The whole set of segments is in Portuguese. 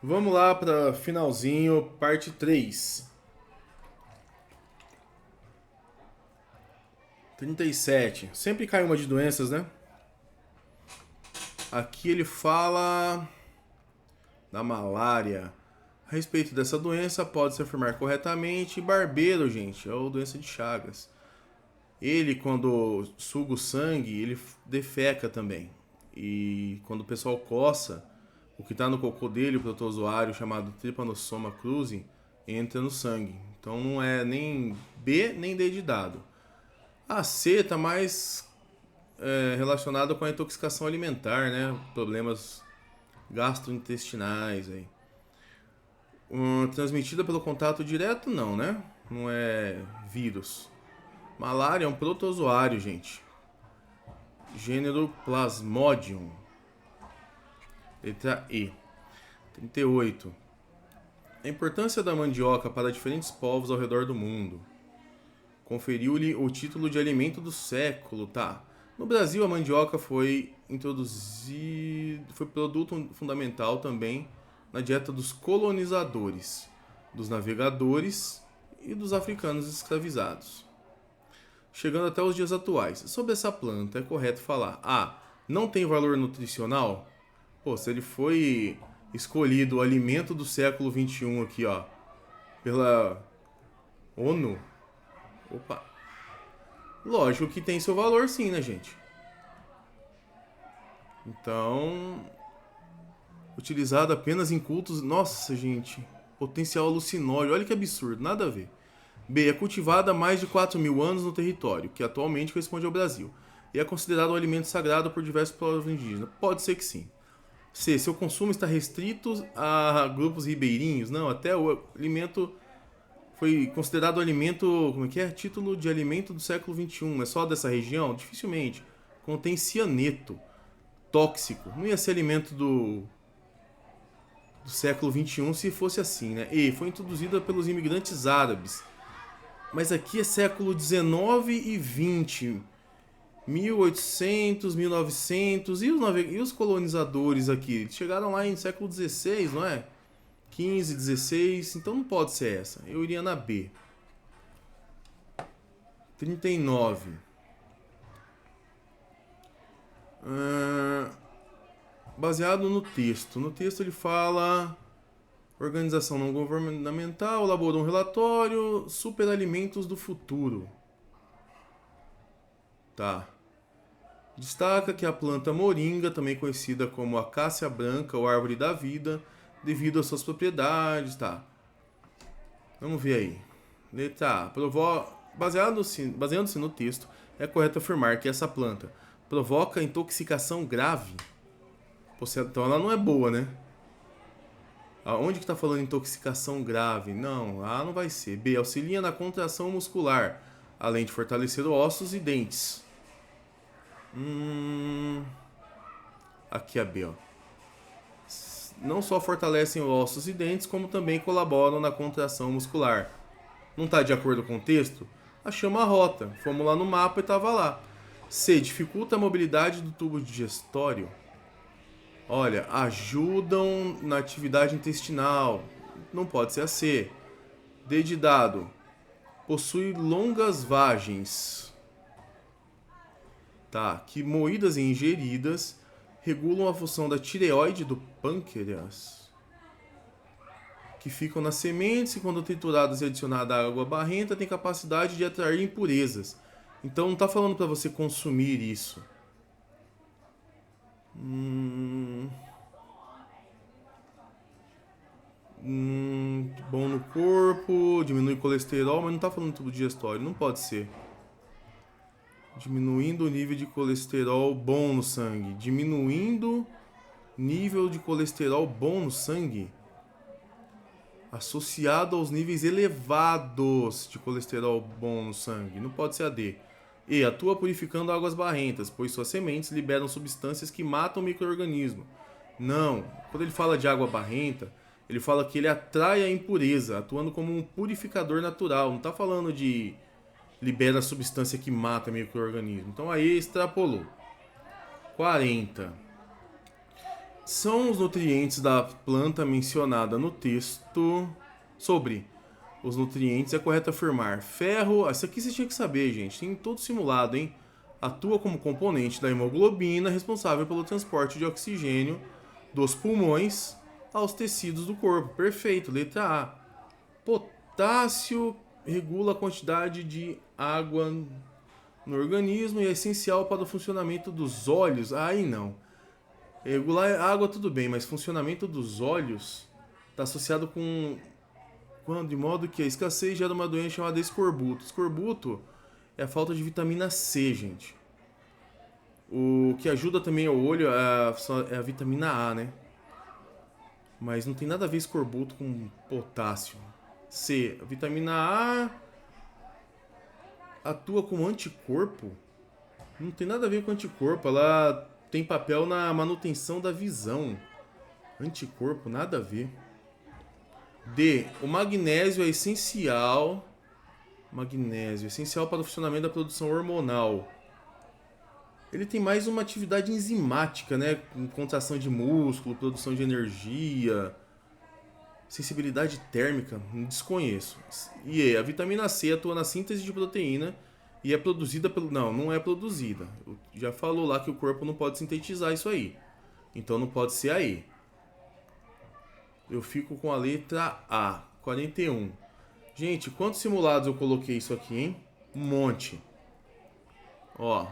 Vamos lá para finalzinho, parte 3. 37. Sempre cai uma de doenças, né? Aqui ele fala da malária. A respeito dessa doença, pode-se afirmar corretamente. Barbeiro, gente, é a doença de Chagas. Ele, quando suga o sangue, ele defeca também. E quando o pessoal coça, o que está no cocô dele, o protozoário chamado Trypanosoma cruzi, entra no sangue. Então não é nem B nem D de dado. A C está mais relacionada com a intoxicação alimentar, né? Problemas gastrointestinais aí. Transmitida pelo contato direto, não, né? Não é vírus. Malária é um protozoário, gente. Gênero Plasmodium. Letra E. 38. A importância da mandioca para diferentes povos ao redor do mundo. Conferiu-lhe o título de alimento do século, tá? No Brasil, a mandioca foi produto fundamental também na dieta dos colonizadores, dos navegadores e dos africanos escravizados, chegando até os dias atuais. Sobre essa planta, é correto falar: A. Não tem valor nutricional? Pô, se ele foi escolhido o alimento do século XXI aqui, ó, pela ONU, opa, lógico que tem seu valor sim, né, gente? Então, utilizado apenas em cultos, nossa, gente, potencial alucinógeno, olha que absurdo, nada a ver. B. É cultivada há mais de 4.000 anos no território, que atualmente corresponde ao Brasil, e é considerado um alimento sagrado por diversos povos indígenas. Pode ser que sim. C. Seu consumo está restrito a grupos ribeirinhos? Não, até o alimento foi considerado alimento, como é que é? Título de alimento do século XXI. É só dessa região? Dificilmente. Contém cianeto, tóxico. Não ia ser alimento do século XXI se fosse assim, né? E foi introduzida pelos imigrantes árabes. Mas aqui é século XIX e XX. 1800, 1900. E os colonizadores aqui? Chegaram lá em século XVI, não é? 15, 16. Então não pode ser essa. Eu iria na B. 39. Baseado no texto. No texto ele fala: organização não governamental elaborou um relatório Superalimentos do Futuro. Tá. Destaca que a planta moringa, também conhecida como acácia branca ou árvore da vida, devido às suas propriedades, tá? Vamos ver aí. Letra A. Baseando-se no texto, é correto afirmar que essa planta provoca intoxicação grave. Então ela não é boa, né? Aonde que tá falando intoxicação grave? Não, A não vai ser. B. Auxilia na contração muscular, além de fortalecer ossos e dentes. Aqui a B, ó. Não só fortalecem ossos e dentes, como também colaboram na contração muscular. Não está de acordo com o texto? Achamos a rota. Fomos lá no mapa e estava lá. C. Dificulta a mobilidade do tubo digestório. Olha, ajudam na atividade intestinal. Não pode ser a C. D de dado. Possui longas vagens. Tá, que moídas e ingeridas regulam a função da tireoide do pâncreas, que ficam nas sementes e quando trituradas e adicionada água barrenta tem capacidade de atrair impurezas. Então não está falando para você consumir isso. Bom no corpo, diminui o colesterol, mas não está falando tubo digestório, não pode ser. Diminuindo o nível de colesterol bom no sangue. Diminuindo nível de colesterol bom no sangue. Associado aos níveis elevados de colesterol bom no sangue. Não pode ser a D. E. Atua purificando águas barrentas, pois suas sementes liberam substâncias que matam o micro-organismo. Não. Quando ele fala de água barrenta, ele fala que ele atrai a impureza, atuando como um purificador natural. Não está falando de libera a substância que mata o micro-organismo. Então aí extrapolou. 40. São os nutrientes da planta mencionada no texto. Sobre os nutrientes, é correto afirmar: ferro, isso aqui você tinha que saber, gente, tem todo simulado, hein? Atua como componente da hemoglobina, responsável pelo transporte de oxigênio dos pulmões aos tecidos do corpo. Perfeito, letra A. Potássio regula a quantidade de água no organismo e é essencial para o funcionamento dos olhos. Aí não. Regular a água tudo bem, mas funcionamento dos olhos está associado com de modo que a escassez gera uma doença chamada escorbuto. Escorbuto é a falta de vitamina C, gente. O que ajuda também ao olho é a vitamina A, né? Mas não tem nada a ver escorbuto com potássio. C. A vitamina A atua como anticorpo? Não tem nada a ver com anticorpo. Ela tem papel na manutenção da visão. Anticorpo, nada a ver. D. O magnésio é essencial. Magnésio, essencial para o funcionamento da produção hormonal. Ele tem mais uma atividade enzimática, né? Contração de músculo, produção de energia, sensibilidade térmica, desconheço. E a vitamina C atua na síntese de proteína e é produzida pelo... Não é produzida. Já falou lá que o corpo não pode sintetizar isso aí. Então não pode ser aí. Eu fico com a letra A, 41. Gente, quantos simulados eu coloquei isso aqui, hein? Um monte. Ó.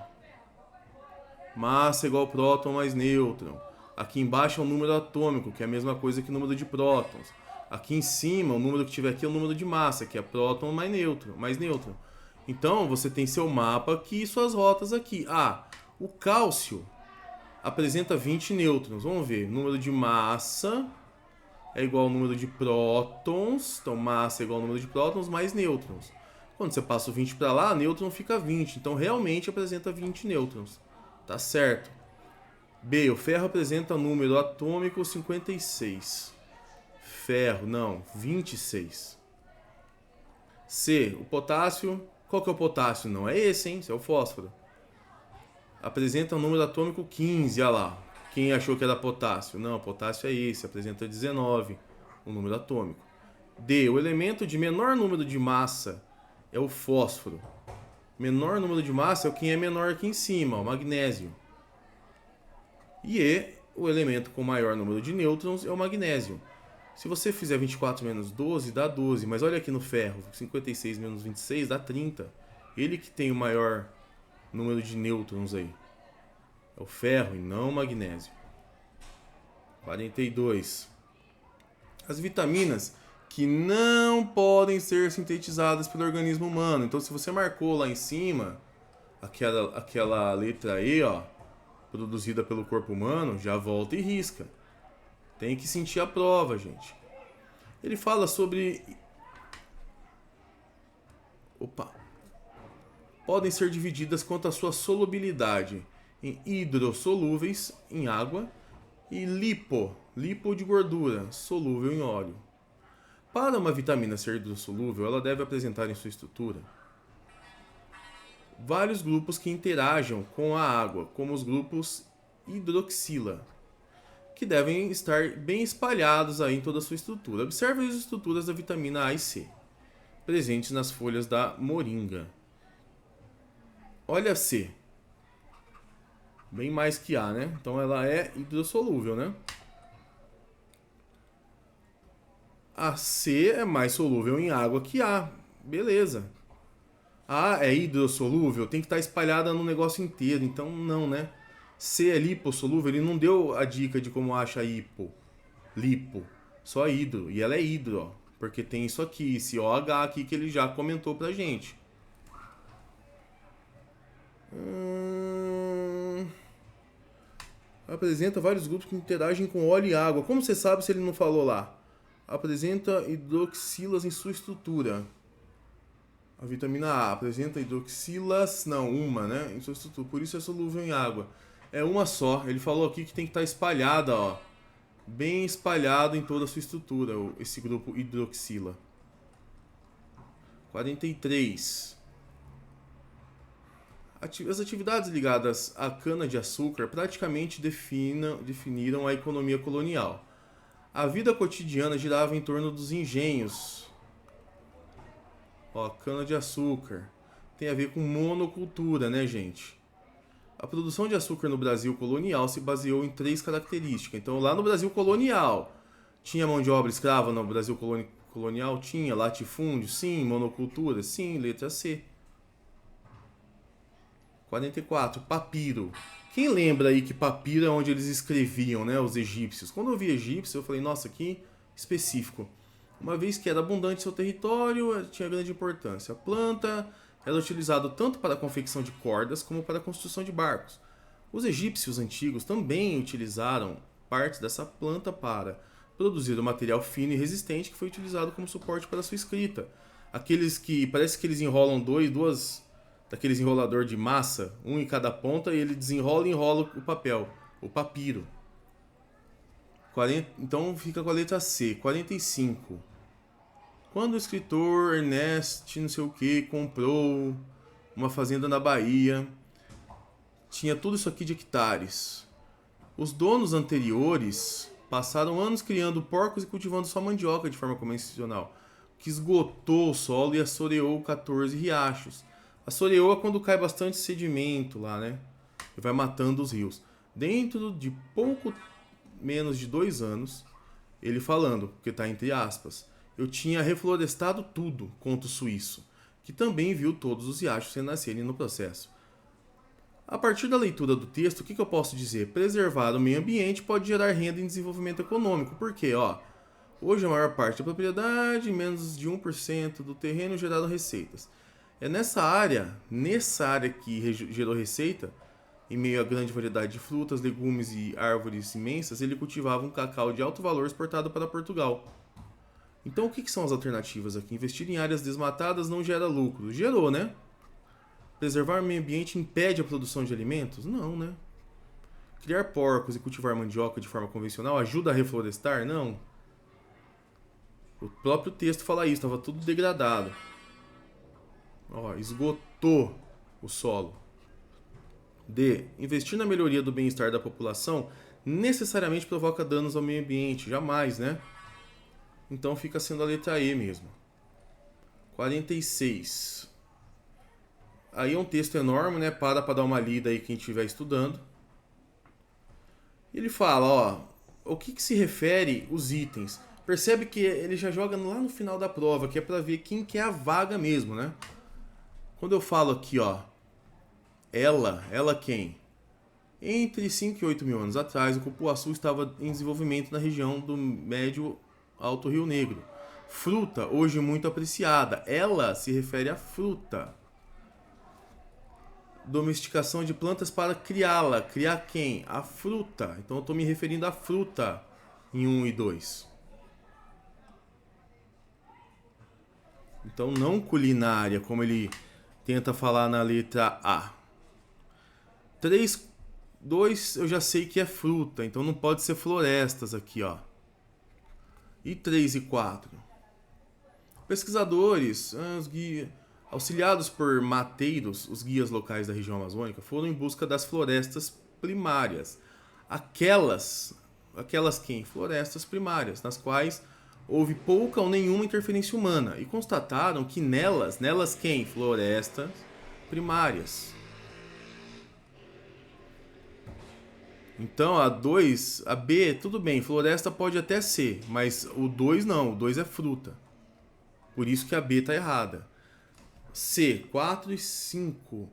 Massa igual próton mais nêutron. Aqui embaixo é o número atômico, que é a mesma coisa que o número de prótons. Aqui em cima, o número que tiver aqui é o número de massa, que é próton mais nêutron. Então, você tem seu mapa aqui e suas rotas aqui. Ah, o cálcio apresenta 20 nêutrons. Vamos ver. Número de massa é igual ao número de prótons. Então, massa é igual ao número de prótons mais nêutrons. Quando você passa o 20 para lá, nêutron fica 20. Então, realmente apresenta 20 nêutrons. Tá certo. B. O ferro apresenta número atômico 56. Ferro, não, 26. C. O potássio. Qual que é o potássio? Não é esse, hein? Esse é o fósforo. Apresenta um número atômico 15, olha lá. Quem achou que era potássio? Não, potássio é esse, apresenta 19, o número atômico. D. O elemento de menor número de massa é o fósforo. Menor número de massa é o que é menor aqui em cima, o magnésio. E E. O elemento com maior número de nêutrons é o magnésio. Se você fizer 24 menos 12, dá 12. Mas olha aqui no ferro, 56 menos 26 dá 30. Ele que tem o maior número de nêutrons aí. É o ferro e não o magnésio. 42. As vitaminas que não podem ser sintetizadas pelo organismo humano. Então, se você marcou lá em cima aquela letra E, ó, produzida pelo corpo humano, já volta e risca. Tem que sentir a prova, gente. Ele fala sobre... Podem ser divididas quanto à sua solubilidade em hidrossolúveis em água e lipo de gordura, solúvel em óleo. Para uma vitamina ser hidrossolúvel, ela deve apresentar em sua estrutura vários grupos que interajam com a água, como os grupos hidroxila, que devem estar bem espalhados aí em toda a sua estrutura. Observe as estruturas da vitamina A e C, presentes nas folhas da moringa. Olha a C. Bem mais que A, né? Então ela é hidrossolúvel, né? A C é mais solúvel em água que A. Beleza. A é hidrossolúvel, tem que estar espalhada no negócio inteiro. Então não, né? C é lipossolúvel, ele não deu a dica de como acha lipo, só hidro. E ela é hidro, ó, porque tem isso aqui, esse OH aqui que ele já comentou pra gente. Apresenta vários grupos que interagem com óleo e água. Como você sabe se ele não falou lá? Apresenta hidroxilas em sua estrutura. A vitamina A apresenta hidroxilas, não, uma, né? Em sua estrutura, por isso é solúvel em água. É uma só. Ele falou aqui que tem que estar espalhada, ó. Bem espalhado em toda a sua estrutura, esse grupo hidroxila. 43. As atividades ligadas à cana-de-açúcar praticamente definiram a economia colonial. A vida cotidiana girava em torno dos engenhos. Ó, cana-de-açúcar. Tem a ver com monocultura, né, gente? A produção de açúcar no Brasil colonial se baseou em 3 características. Então, lá no Brasil colonial, tinha mão de obra escrava no Brasil colonial? Tinha. Latifúndio? Sim. Monocultura? Sim. Letra C. 44. Papiro. Quem lembra aí que papiro é onde eles escreviam, né? Os egípcios. Quando eu vi egípcio, eu falei, nossa, que específico. Uma vez que era abundante seu território, tinha grande importância. A planta era utilizada tanto para a confecção de cordas como para a construção de barcos. Os egípcios antigos também utilizaram partes dessa planta para produzir o material fino e resistente que foi utilizado como suporte para sua escrita. Aqueles que parece que eles enrolam duas daqueles enrolador de massa, um em cada ponta, e ele desenrola e enrola o papel, o papiro. Então fica com a letra C, 45. Quando o escritor Ernest, não sei o que, comprou uma fazenda na Bahia, tinha tudo isso aqui de hectares. Os donos anteriores passaram anos criando porcos e cultivando só mandioca de forma convencional, que esgotou o solo e assoreou 14 riachos. Assoreou é quando cai bastante sedimento lá, né? E vai matando os rios. Dentro de pouco menos de 2 anos, ele falando, porque está entre aspas, eu tinha reflorestado tudo, contra o suíço, que também viu todos os riachos renascerem no processo. A partir da leitura do texto, o que eu posso dizer? Preservar o meio ambiente pode gerar renda e desenvolvimento econômico. Por quê? Hoje a maior parte da propriedade, menos de 1% do terreno geraram receitas. É nessa área que gerou receita, em meio à grande variedade de frutas, legumes e árvores imensas, ele cultivava um cacau de alto valor exportado para Portugal. Então o que são as alternativas aqui? Investir em áreas desmatadas não gera lucro. Gerou, né? Preservar o meio ambiente impede a produção de alimentos? Não, né? Criar porcos e cultivar mandioca de forma convencional ajuda a reflorestar? Não. O próprio texto fala isso, estava tudo degradado. Esgotou o solo. D. Investir na melhoria do bem-estar da população necessariamente provoca danos ao meio ambiente. Jamais, né? Então fica sendo a letra E mesmo. 46. Aí é um texto enorme, né? Para dar uma lida aí quem estiver estudando. Ele fala, o que se refere os itens. Percebe que ele já joga lá no final da prova, que é para ver quem que é a vaga mesmo, né? Quando eu falo aqui, ela quem? Entre 5 e 8 mil anos atrás, o cupuaçu estava em desenvolvimento na região do Médio Alto Rio Negro. Fruta, hoje muito apreciada. Ela se refere à fruta. Domesticação de plantas para criá-la. Criar quem? A fruta. Então eu estou me referindo à fruta em 1 e 2. Então não culinária, como ele tenta falar na letra A. 3, 2 eu já sei que é fruta, então não pode ser florestas aqui, E 3 e 4. Pesquisadores, auxiliados por mateiros, os guias locais da região amazônica, foram em busca das florestas primárias. Aquelas quem? Florestas primárias, nas quais houve pouca ou nenhuma interferência humana, e constataram que nelas quem? Florestas primárias. Então a B, tudo bem, floresta pode até ser, mas o 2 não, o 2 é fruta. Por isso que a B está errada. C, 4 e 5.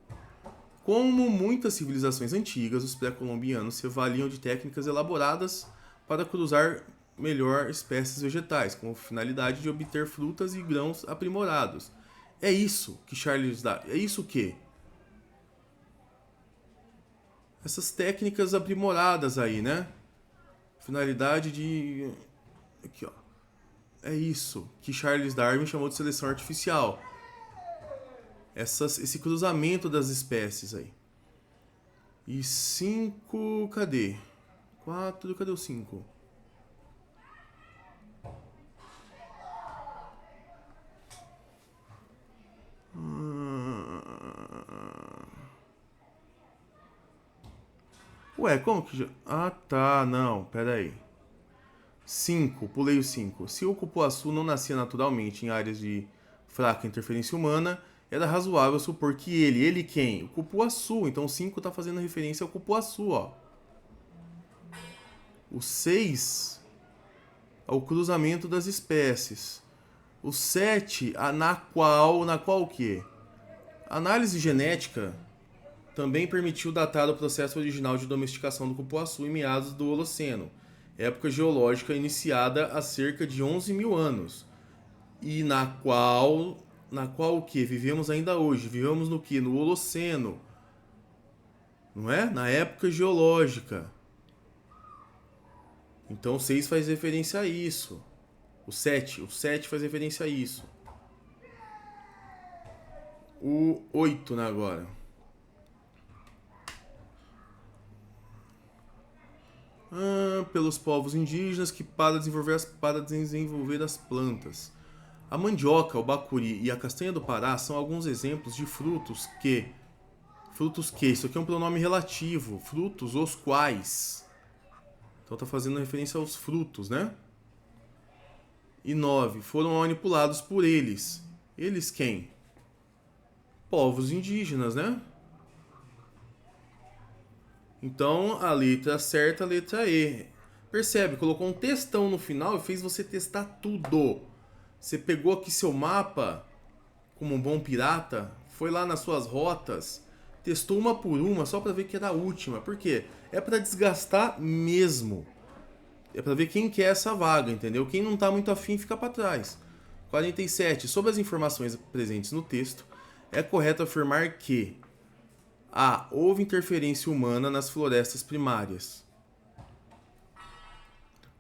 Como muitas civilizações antigas, os pré-colombianos se valiam de técnicas elaboradas para cruzar melhor espécies vegetais, com a finalidade de obter frutas e grãos aprimorados. É isso que Charles Darwin... É isso o quê? Essas técnicas aprimoradas aí, né? Finalidade de... Aqui, É isso que Charles Darwin chamou de seleção artificial. Esse cruzamento das espécies aí. E 5, cadê? 4, cadê o 5? Ué, como que já... Ah, tá, não, pera aí. 5, pulei o 5. Se o cupuaçu não nascia naturalmente em áreas de fraca interferência humana, era razoável supor que ele quem? O cupuaçu. Então o 5 tá fazendo referência ao cupuaçu, ó. O 6 ao cruzamento das espécies. O 7, na qual o quê? A análise genética também permitiu datar o processo original de domesticação do cupuaçu em meados do Holoceno, época geológica iniciada há cerca de 11 mil anos, e na qual o que? Vivemos ainda hoje. Vivemos no que? No Holoceno, não é? Na época geológica. Então o 6 faz referência a isso. O 7 faz referência a isso. O 8, né, agora. Pelos povos indígenas que para desenvolver as plantas. A mandioca, o bacuri e a castanha do Pará são alguns exemplos de frutos que... Isso aqui é um pronome relativo. Frutos os quais. Então tá fazendo referência aos frutos, né? E 9. Foram manipulados por eles. Eles quem? Povos indígenas, né? Então, a letra certa, a letra E. Percebe? Colocou um textão no final e fez você testar tudo. Você pegou aqui seu mapa, como um bom pirata, foi lá nas suas rotas, testou uma por uma só para ver que era a última. Por quê? É para desgastar mesmo. É para ver quem quer essa vaga, entendeu? Quem não tá muito afim fica para trás. 47. Sobre as informações presentes no texto, é correto afirmar que A. Houve interferência humana nas florestas primárias.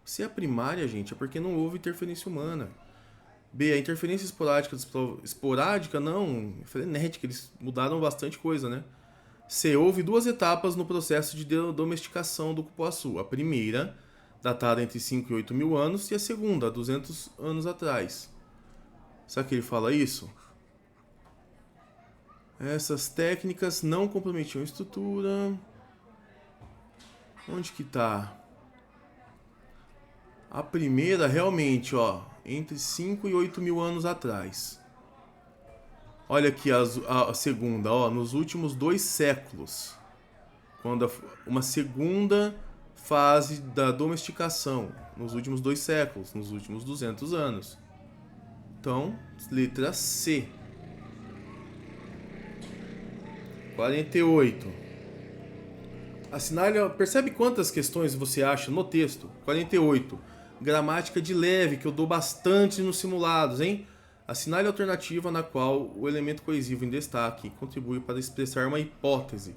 Se é primária, gente, é porque não houve interferência humana. B. A interferência esporádica não, frenética, eles mudaram bastante coisa, né? C. Houve duas etapas no processo de domesticação do cupuaçu. A primeira, datada entre 5 e 8 mil anos, e a segunda, 200 anos atrás. Será que ele fala isso? Essas técnicas não comprometiam a estrutura. Onde que tá? A primeira, realmente, ó, entre 5 e 8 mil anos atrás. Olha aqui a segunda, ó, nos últimos 2 séculos. Quando uma segunda fase da domesticação, nos últimos 2 séculos, nos últimos 200 anos. Então, letra C. 48. Assinale, percebe quantas questões você acha no texto? 48. Gramática de leve, que eu dou bastante nos simulados, hein? Assinale a alternativa na qual o elemento coesivo em destaque contribui para expressar uma hipótese.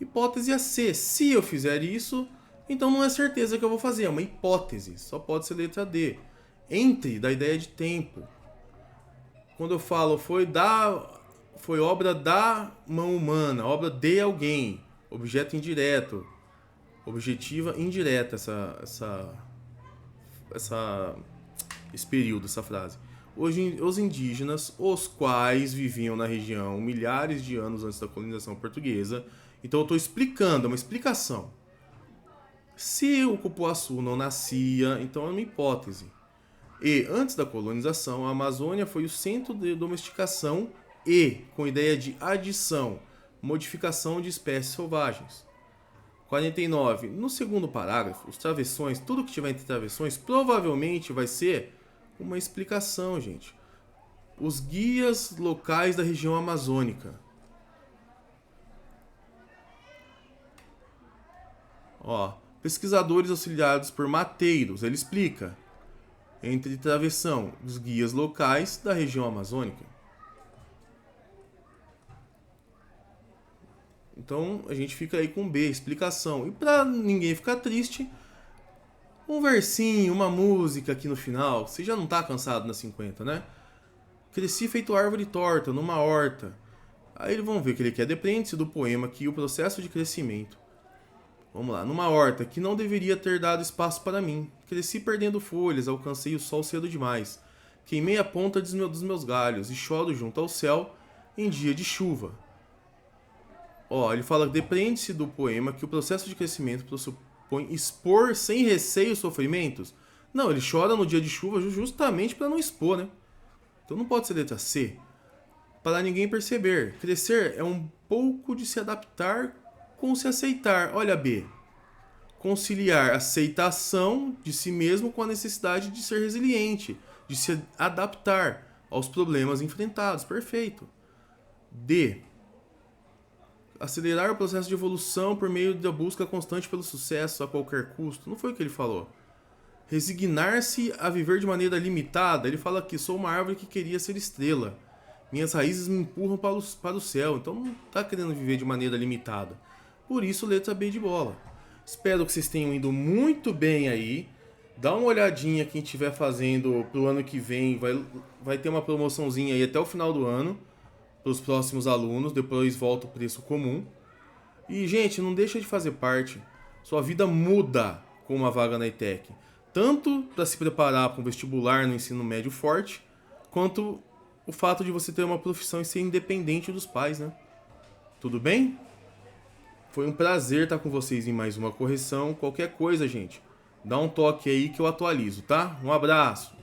Hipótese a C. Se eu fizer isso, então não é certeza que eu vou fazer, é uma hipótese. Só pode ser letra D. Entre, da ideia de tempo. Quando eu falo foi obra da mão humana, obra de alguém, objeto indireto, objetiva indireta, esse período, essa frase. Hoje, os indígenas, os quais viviam na região milhares de anos antes da colonização portuguesa. Então eu estou explicando, é uma explicação. Se o cupuaçu não nascia, então é uma hipótese. E antes da colonização, a Amazônia foi o centro de domesticação e com ideia de adição, modificação de espécies selvagens. 49. No segundo parágrafo, os travessões, tudo que tiver entre travessões, provavelmente vai ser uma explicação, gente. Os guias locais da região amazônica. Ó, pesquisadores auxiliados por mateiros, ele explica. Entre travessão, os guias locais da região amazônica. Então a gente fica aí com B, explicação. E pra ninguém ficar triste, um versinho, uma música aqui no final. Você já não tá cansado nas 50, né? Cresci feito árvore torta, numa horta. Aí vão ver que ele quer depreende-se do poema aqui o processo de crescimento. Vamos lá. Numa horta que não deveria ter dado espaço para mim. Cresci perdendo folhas, alcancei o sol cedo demais. Queimei a ponta dos meus galhos e choro junto ao céu em dia de chuva. Ó, ele fala, depreende-se do poema que o processo de crescimento pressupõe expor sem receio os sofrimentos. Não, ele chora no dia de chuva justamente para não expor, né? Então não pode ser letra C. Para ninguém perceber. Crescer é um pouco de se adaptar com se aceitar. Olha, B. Conciliar aceitação de si mesmo com a necessidade de ser resiliente, de se adaptar aos problemas enfrentados. Perfeito. D. Acelerar o processo de evolução por meio da busca constante pelo sucesso a qualquer custo. Não foi o que ele falou. Resignar-se a viver de maneira limitada. Ele fala que sou uma árvore que queria ser estrela. Minhas raízes me empurram para o céu. Então não está querendo viver de maneira limitada. Por isso, letra B de bola. Espero que vocês tenham ido muito bem aí. Dá uma olhadinha quem estiver fazendo pro ano que vem. Vai ter uma promoçãozinha aí até o final do ano. Para os próximos alunos. Depois volta o preço comum. E, gente, não deixa de fazer parte. Sua vida muda com uma vaga na ETEC. Tanto para se preparar para um vestibular no ensino médio forte, quanto o fato de você ter uma profissão e ser independente dos pais, né? Tudo bem? Foi um prazer estar com vocês em mais uma correção. Qualquer coisa, gente, dá um toque aí que eu atualizo, tá? Um abraço!